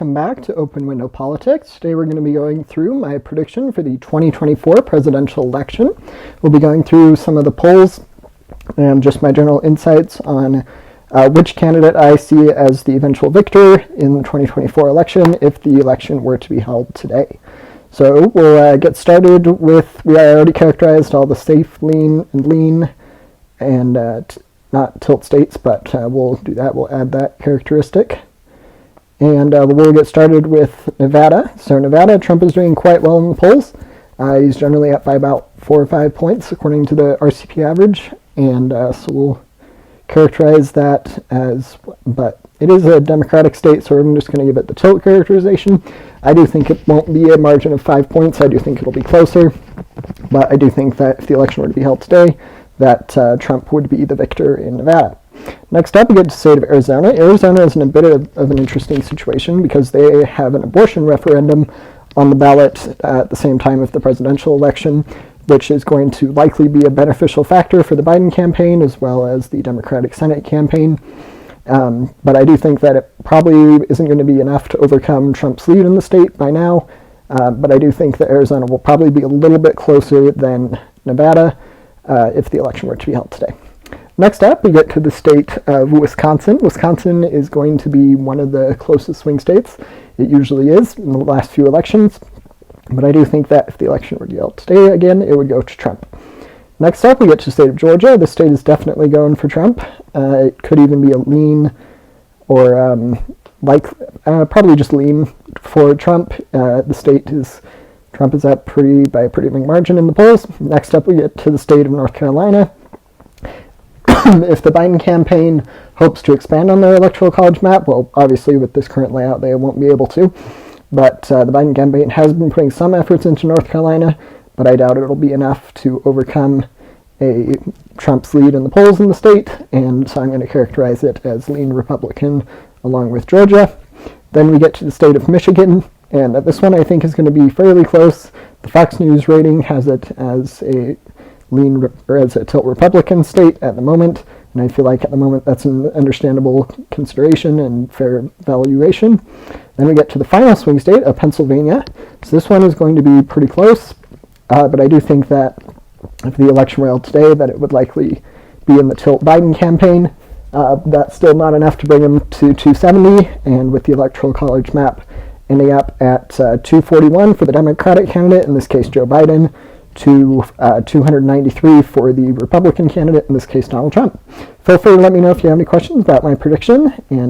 Welcome back to Open Window Politics. Today we're going to be going through my prediction for the 2024 presidential election. We'll be going through some of the polls and just my general insights on which candidate I see as the eventual victor in the 2024 election if the election were to be held today. So we'll get started with, we already characterized all the safe, lean, and not tilt states, but we'll do that. We'll add that characteristic. And we'll get started with Nevada. So Nevada, Trump is doing quite well in the polls. He's generally up by about 4 or 5 points according to the RCP average. And so we'll characterize that as, but it is a Democratic state, so I'm just going to give it the tilt characterization. I do think it won't be a margin of 5 points. I do think it'll be closer. But I do think that if the election were to be held today, that Trump would be the victor in Nevada. Next up, we get to the state of Arizona. Arizona is in a bit of an interesting situation because they have an abortion referendum on the ballot at the same time of the presidential election, which is going to likely be a beneficial factor for the Biden campaign as well as the Democratic Senate campaign. But I do think that it probably isn't going to be enough to overcome Trump's lead in the state by now. But I do think that Arizona will probably be a little bit closer than Nevada if the election were to be held today. Next up, we get to the state of Wisconsin. Wisconsin is going to be one of the closest swing states. It usually is in the last few elections. But I do think that if the election were to be held today again, it would go to Trump. Next up, we get to the state of Georgia. The state is definitely going for Trump. It could even be a lean or probably just lean for Trump. The state is, Trump is up by a pretty big margin in the polls. Next up, we get to the state of North Carolina. If the Biden campaign hopes to expand on their electoral college map, well, obviously with this current layout, they won't be able to. But the Biden campaign has been putting some efforts into North Carolina, but I doubt it'll be enough to overcome Trump's lead in the polls in the state, and so I'm going to characterize it as lean Republican along with Georgia. Then we get to the state of Michigan, and this one I think is going to be fairly close. The Fox News rating has it as a as a tilt Republican state at the moment, and I feel like at the moment that's an understandable consideration and fair valuation. Then we get to the final swing state of Pennsylvania. So this one is going to be pretty close, but I do think that if the election were held today, that it would likely be in the tilt Biden campaign. That's still not enough to bring him to 270, and with the electoral college map ending up at 241 for the Democratic candidate, in this case Joe Biden, to 293 for the Republican candidate, in this case Donald Trump. Feel free to let me know if you have any questions about my prediction, and